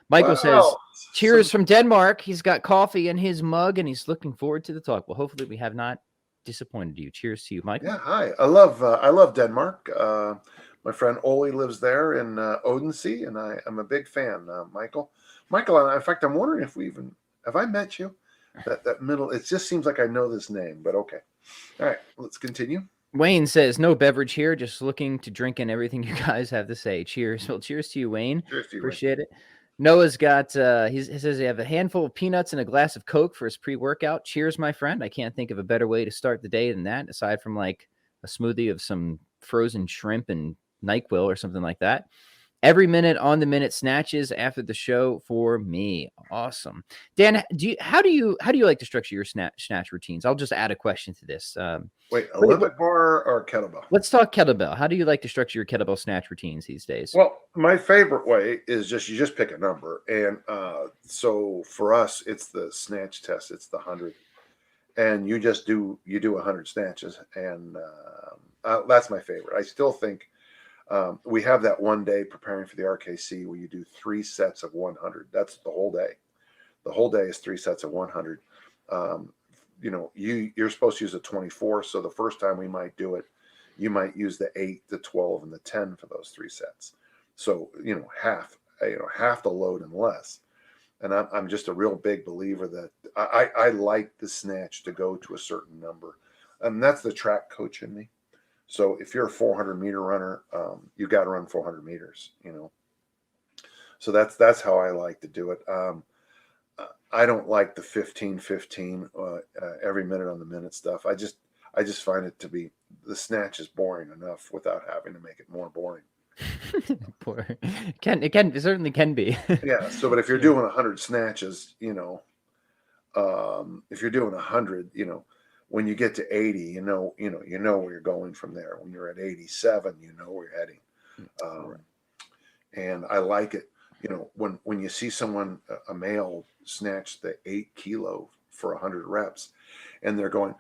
Michael says, cheers from Denmark. He's got coffee in his mug, and he's looking forward to the talk. Well, hopefully we have not disappointed you. Cheers to you, Michael. Yeah, hi. I love Denmark. My friend Oli lives there in Odense, and I'm a big fan, Michael. Michael, in fact, I'm wondering if have I met you? That middle, it just seems like I know this name, but okay. All right, let's continue. Wayne says, no beverage here, just looking to drink in everything you guys have to say. Cheers. Well, cheers to you, Wayne. Cheers to you, appreciate it. Noah's got, he says they have a handful of peanuts and a glass of Coke for his pre-workout. Cheers, my friend. I can't think of a better way to start the day than that, aside from like a smoothie of some frozen shrimp and NyQuil or something like that. Every minute on the minute snatches after the show for me. Awesome. Dan, how do you like to structure your snatch routines? I'll just add a question to this. Wait, Olympic bar or kettlebell? Let's talk kettlebell. How do you like to structure your kettlebell snatch routines these days? Well, my favorite way is you just pick a number. And so for us, it's the snatch test. It's the 100. And you do 100 snatches. And that's my favorite. I still think we have that one day preparing for the RKC where you do 3 sets of 100. That's the whole day. The whole day is 3 sets of 100. You're supposed to use a 24. So the first time we might do it, you might use the 8, the 12, and the 10 for those 3 sets. So, half the load and less. And I'm just a real big believer that I like the snatch to go to a certain number. And that's the track coach in me. So if you're a 400-meter runner, you got to run 400 meters, So that's how I like to do it. I don't like the 15-15 every minute on the minute stuff. I just find it to be, the snatch is boring enough without having to make it more boring. It certainly can be. Yeah. So, but if you're doing 100 snatches, if you're doing 100, when you get to 80, you know where you're going from there. When you're at 87, you know where you're heading. And I like it, when you see someone, a male, snatch the 8 kilo for 100 reps, and they're going,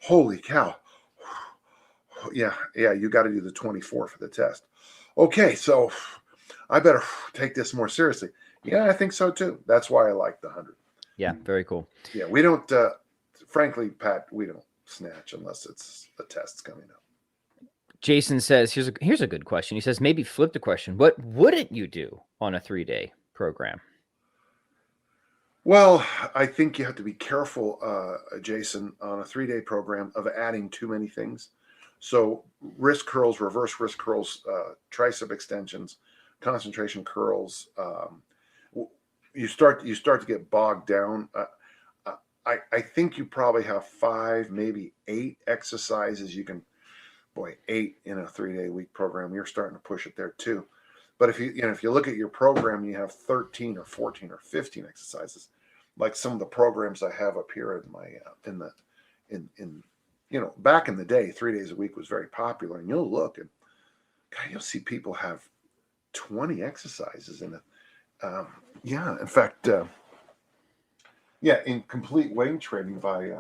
holy cow. Yeah, you got to do the 24 for the test. Okay, so I better take this more seriously. Yeah, I think so too. That's why I like the 100. Yeah, very cool. Yeah, we don't, frankly, Pat, we don't snatch unless it's a test coming up. Jason says, here's a good question. He says, maybe flip the question. What wouldn't you do on a 3-day program? Well, I think you have to be careful, Jason, on a 3-day program of adding too many things. So wrist curls, reverse wrist curls, tricep extensions, concentration curls. You start to get bogged down. I think you probably have 5, maybe 8 exercises. You can, 8 in a 3-day week program. You're starting to push it there too. But if you look at your program, you have 13 or 14 or 15 exercises, like some of the programs I have up here in my back in the day, 3 days a week was very popular. And you'll look and you'll see people have 20 exercises in it. In fact, in Complete Weight Training by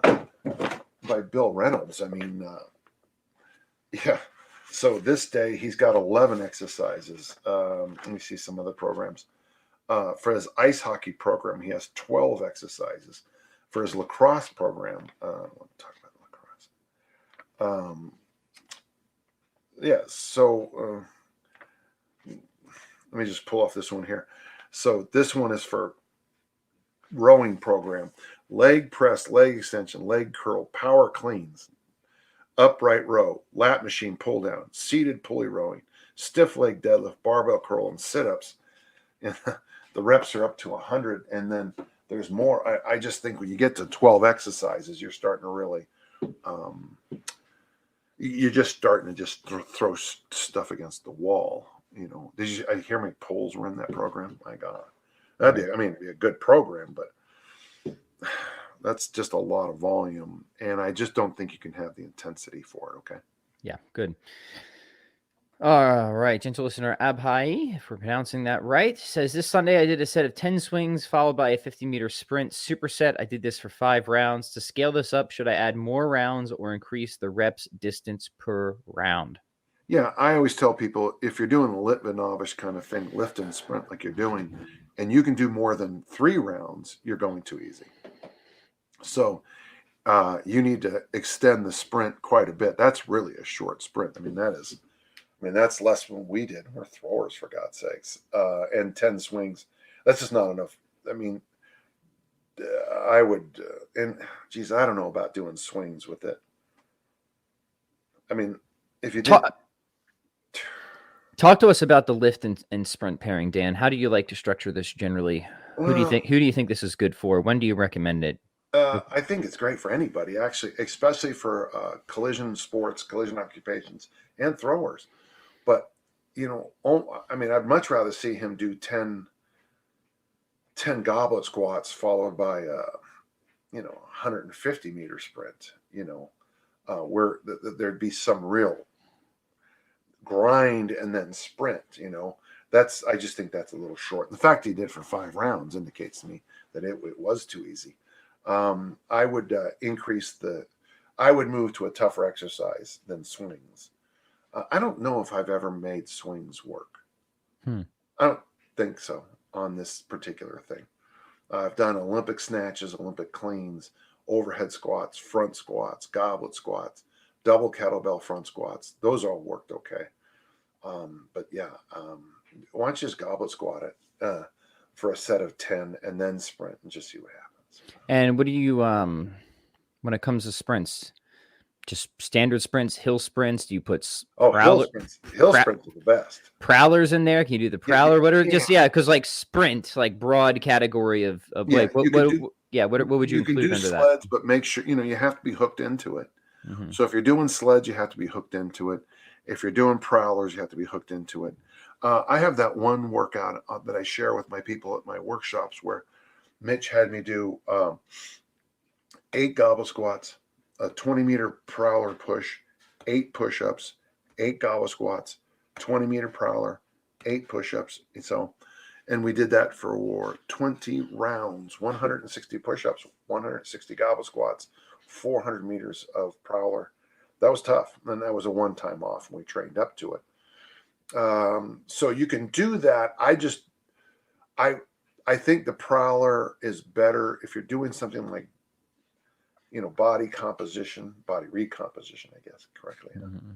Bill Reynolds. I mean, So this day he's got 11 exercises. Let me see some other programs. For his ice hockey program, he has 12 exercises. For his lacrosse program, let's talk about lacrosse. Let me just pull off this one here. So this one is for rowing program: leg press, leg extension, leg curl, power cleans, upright row, lat machine pull down, seated pulley rowing, stiff leg deadlift, barbell curl, and sit-ups. And the reps are up to 100, and then there's more. I just think when you get to 12 exercises, you're starting to really, you're just starting to just throw stuff against the wall. I hear how many polls were in that program? My God, it'd be a good program, but that's just a lot of volume, and I just don't think you can have the intensity for it. Okay. Yeah, good. All right, gentle listener Abhai, if we're pronouncing that right, says, this Sunday I did a set of 10 swings followed by a 50-meter sprint superset. I did this for 5 rounds. To scale this up, should I add more rounds or increase the reps distance per round? Yeah, I always tell people, if you're doing a Litvinov-ish kind of thing, lift and sprint like you're doing, and you can do more than 3 rounds, you're going too easy. So you need to extend the sprint quite a bit. That's really a short sprint. That's less than we did. We're throwers, for God's sakes. And 10 swings, that's just not enough. I would, I don't know about doing swings with it. If you did... Talk to us about the lift and sprint pairing, Dan. How do you like to structure this generally? Who do you think this is good for? When do you recommend it? I think it's great for anybody, actually, especially for collision sports, collision occupations, and throwers. But, I'd much rather see him do 10 goblet squats followed by 150-meter sprint, where there'd be some real grind and then sprint. I just think that's a little short. The fact he did for 5 rounds indicates to me that it was too easy. I would I would move to a tougher exercise than swings. I don't know if I've ever made swings work. I don't think so on this particular thing. I've done Olympic snatches, Olympic cleans, overhead squats, front squats, goblet squats, double kettlebell front squats. Those all worked okay. But yeah, why don't you just goblet squat it for a set of 10 and then sprint and just see what happens. And what do you, when it comes to sprints, just standard sprints, hill sprints? Do you put hill sprints? Hill sprints are the best. Prowlers in there? Can you do the prowler? Because like sprint, like broad category of what would you include under that? Sleds, but make sure you have to be hooked into it. Mm-hmm. So if you're doing sleds, you have to be hooked into it. If you're doing prowlers, you have to be hooked into it. I have that one workout that I share with my people at my workshops where Mitch had me do 8 goblet squats, a 20-meter prowler push, 8 push-ups, 8 goblet squats, 20-meter prowler, 8 push-ups. So, And we did that for 20 rounds, 160 push-ups, 160 goblet squats, 400 meters of prowler. That was tough. And that was a one-time off, and we trained up to it. So you can do that. I think the prowler is better if you're doing something like, body recomposition, I guess, correctly. Mm-hmm.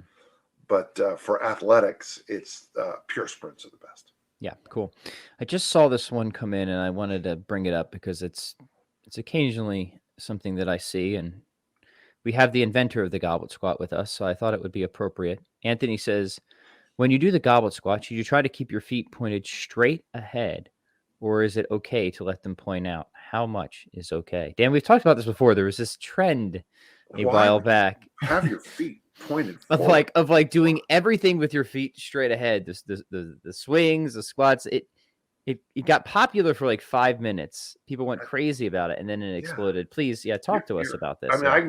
But for athletics, it's pure sprints are the best. Yeah, cool. I just saw this one come in, and I wanted to bring it up because it's occasionally something that I see, and we have the inventor of the goblet squat with us, so I thought it would be appropriate. Anthony says, when you do the goblet squat, should you try to keep your feet pointed straight ahead, or is it okay to let them point out? How much is okay? Dan, we've talked about this before. There was this trend a while back. Have your feet pointed of like doing everything with your feet straight ahead. The swings, the squats. It got popular for like 5 minutes. People went crazy about it, and then it exploded. Yeah. Please, talk to us about this. I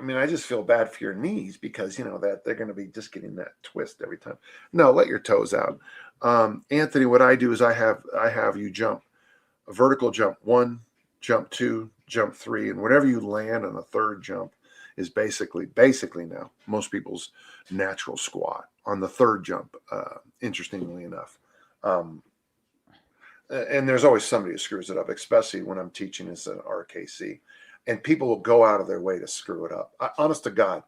mean, I just feel bad for your knees because that they're going to be just getting that twist every time. No, let your toes out. Anthony, what I do is I have you jump a vertical jump 1, jump 2, jump 3, and whatever you land on the third jump is basically now most people's natural squat on the third jump. Interestingly enough. And there's always somebody who screws it up, especially when I'm teaching as an RKC, and people will go out of their way to screw it up. Honest to God,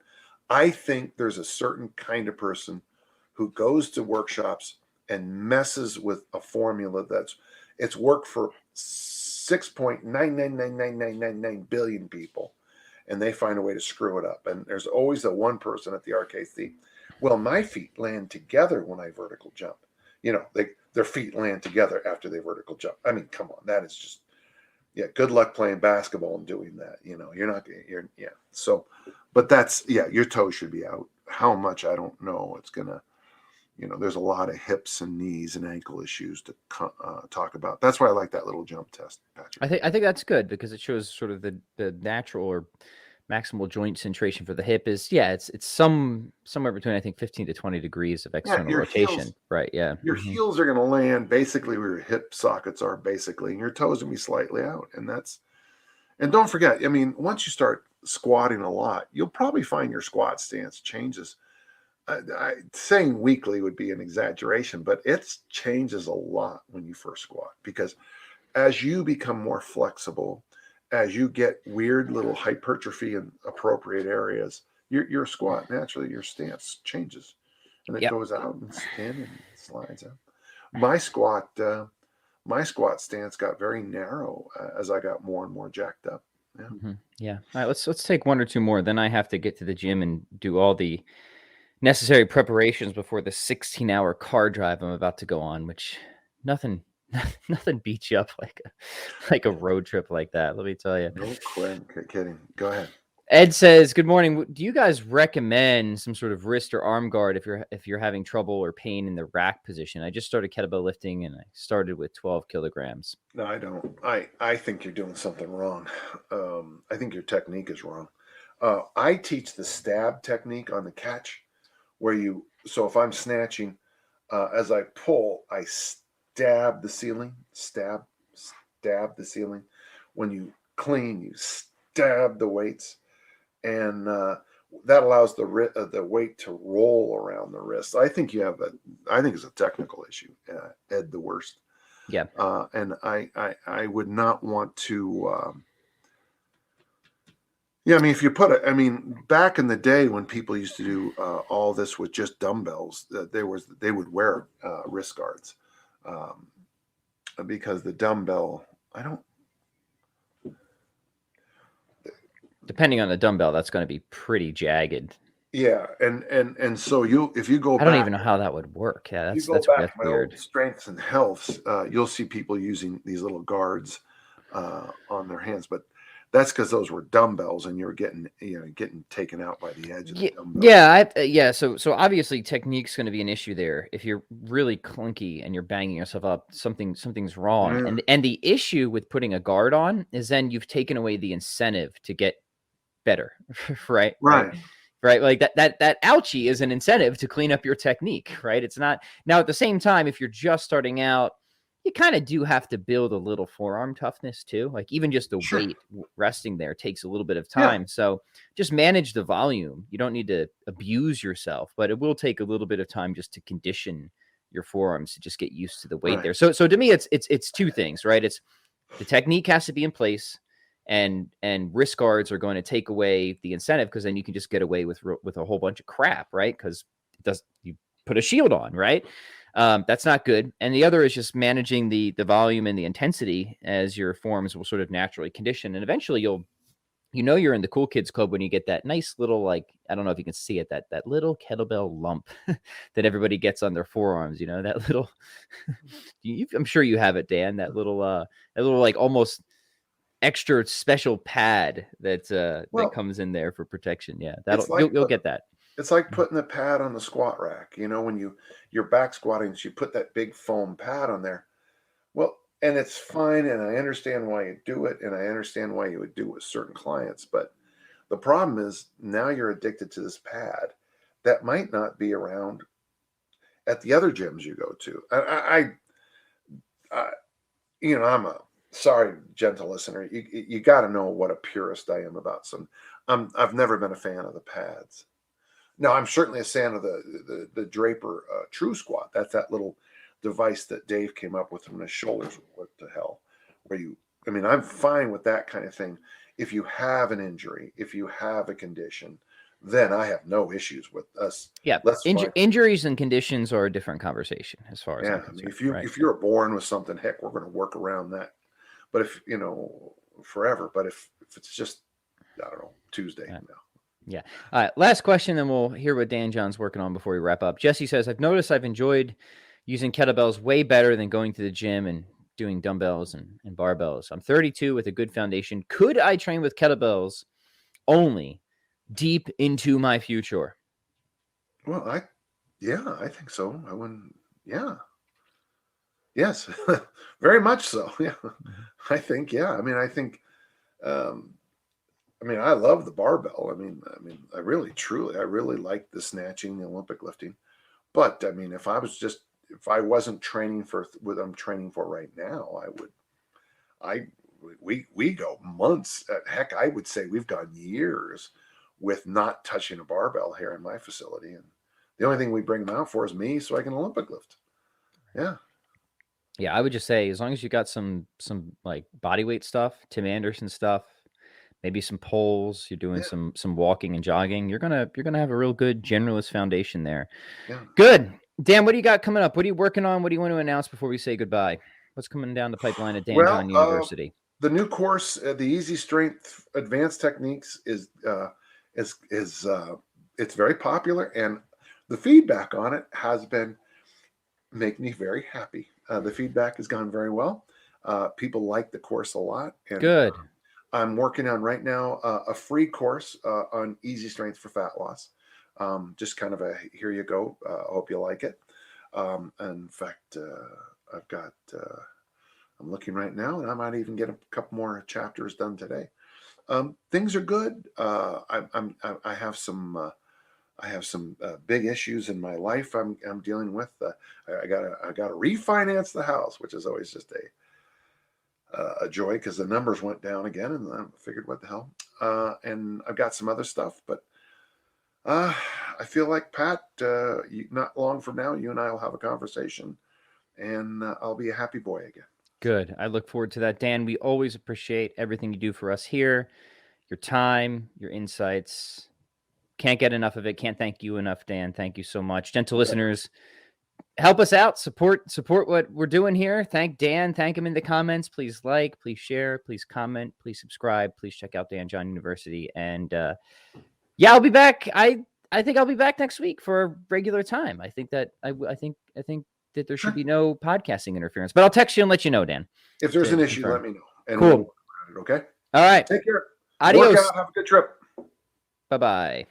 I think there's a certain kind of person who goes to workshops and messes with a formula it's worked for 6.999999 billion people, and they find a way to screw it up. And there's always the one person at the RKC. Well, my feet land together when I vertical jump. Their feet land together after they vertical jump. I mean, come on, that is just, good luck playing basketball and doing that. So, but that's, your toes should be out. How much, I don't know. It's going to, there's a lot of hips and knees and ankle issues to talk about. That's why I like that little jump test, Patrick. I think that's good because it shows sort of the natural or maximal joint centration for the hip is it's somewhere between I think 15 to 20 degrees of external rotation. Heels, right? Yeah, your heels are going to land basically where your hip sockets are basically, and your toes going to be slightly out. And don't forget, I mean, once you start squatting a lot, you'll probably find your squat stance changes. Saying weekly would be an exaggeration, but it changes a lot when you first squat, because as you become more flexible, as you get weird little hypertrophy in appropriate areas, your squat, naturally your stance changes, and it goes out and in and slides out. My squat stance got very narrow as I got more and more jacked up. Yeah. Mm-hmm. Yeah. All right, let's take one or two more. Then I have to get to the gym and do all the necessary preparations before the 16-hour car drive I'm about to go on, which nothing beats you up like a road trip like that. Let me tell you. No kidding. Go ahead. Ed says, "Good morning. Do you guys recommend some sort of wrist or arm guard if you're having trouble or pain in the rack position? I just started kettlebell lifting and I started with 12 kilograms." No, I don't. I think you're doing something wrong. I think your technique is wrong. I teach the stab technique on the catch, so if I'm snatching, as I pull, I stab the ceiling. Stab the ceiling. When you clean, you stab the weights. And that allows the weight to roll around the wrist. I think it's a technical issue, Ed, the worst. Yeah. And I would not want to. I mean, if you back in the day when people used to do all this with just dumbbells, they would wear wrist guards because the dumbbell, depending on the dumbbell, that's going to be pretty jagged. Yeah, and so if you go, I don't even know how that would work. Yeah, that's weird. Strengths and healths, you'll see people using these little guards on their hands, but that's because those were dumbbells, and you're getting taken out by the edge of the dumbbell. So obviously technique's going to be an issue there. If you're really clunky and you're banging yourself up, something's wrong. And the issue with putting a guard on is then you've taken away the incentive to get better, right? Like that ouchie is an incentive to clean up your technique, right? It's not. Now at the same time, if you're just starting out, you kind of do have to build a little forearm toughness too. Like even just the Sure. weight resting there takes a little bit of Yeah. time. So just manage the volume. You don't need to abuse yourself, but it will take a little bit of time just to condition your forearms to just get used to the weight Right. there. So to me, it's two things, right? It's the technique has to be in place, and wrist guards are going to take away the incentive, because then you can just get away with a whole bunch of crap, right? Because you put a shield on, right? That's not good. And the other is just managing the volume and the intensity as your forms will sort of naturally condition. And eventually you're in the cool kids club when you get that nice little, like, I don't know if you can see it, that little kettlebell lump that everybody gets on their forearms, that little, I'm sure you have it, Dan, that little like almost extra special pad that comes in there for protection. Yeah. You'll get that. It's like putting the pad on the squat rack. When you're back squatting, so you put that big foam pad on there. Well, and it's fine, and I understand why you do it, and I understand why you would do it with certain clients. But the problem is now you're addicted to this pad that might not be around at the other gyms you go to. I'm a sorry, gentle listener. You got to know what a purist I am about some. I've never been a fan of the pads. No, I'm certainly a fan of the Draper True Squat. That's that little device that Dave came up with when his shoulders went to hell. I'm fine with that kind of thing. If you have an injury, if you have a condition, then I have no issues with us. Yeah, injuries and conditions are a different conversation as far as I'm concerned. If you're born with something, heck, we're going to work around that. But if forever. But if it's just, I don't know, Tuesday. Yeah. Yeah. All right. Last question, then we'll hear what Dan John's working on before we wrap up. Jesse says, I've noticed I've enjoyed using kettlebells way better than going to the gym and doing dumbbells and barbells. I'm 32 with a good foundation. Could I train with kettlebells only deep into my future? Well, I think so. I wouldn't. Yeah. Yes, very much so. Yeah. I think, yeah. I think, I love the barbell. I really, truly, I really like the snatching, the Olympic lifting. But if I wasn't training for what I'm training for right now, we go months. Heck, I would say we've gone years with not touching a barbell here in my facility. And the only thing we bring them out for is me so I can Olympic lift. Yeah. Yeah, I would just say as long as you got some like body weight stuff, Tim Anderson stuff, maybe some poles, you're doing some walking and jogging, you're gonna have a real good generalist foundation there. Yeah. Good. Dan, what do you got coming up? What are you working on? What do you want to announce before we say goodbye? What's coming down the pipeline at Dan John University? The new course, the Easy Strength Advanced Techniques, is it's very popular, and the feedback on it has been making me very happy. The feedback has gone very well. People like the course a lot. And good. I'm working on right now a free course on easy strength for fat loss. Just kind of here you go. I hope you like it. In fact, I'm looking right now, and I might even get a couple more chapters done today. Things are good. I have some big issues in my life I'm dealing with. I gotta refinance the house, which is always just a joy because the numbers went down again, and I figured, what the hell? And I've got some other stuff, but I feel like, Pat, not long from now, you and I will have a conversation, and I'll be a happy boy again. Good. I look forward to that, Dan. We always appreciate everything you do for us here, your time, your insights. Can't get enough of it. Can't thank you enough, Dan. Thank you so much. Gentle listeners, help us out. Support what we're doing here. Thank Dan. Thank him in the comments. Please like, please share, please comment, please subscribe. Please check out Dan John University. And I'll be back. I think I'll be back next week for a regular time. I think that that there should be no podcasting interference. But I'll text you and let you know, Dan. If there's an issue, let me know. And cool. We'll work around it, okay? All right. Take care. Adios. Work out. Have a good trip. Bye-bye.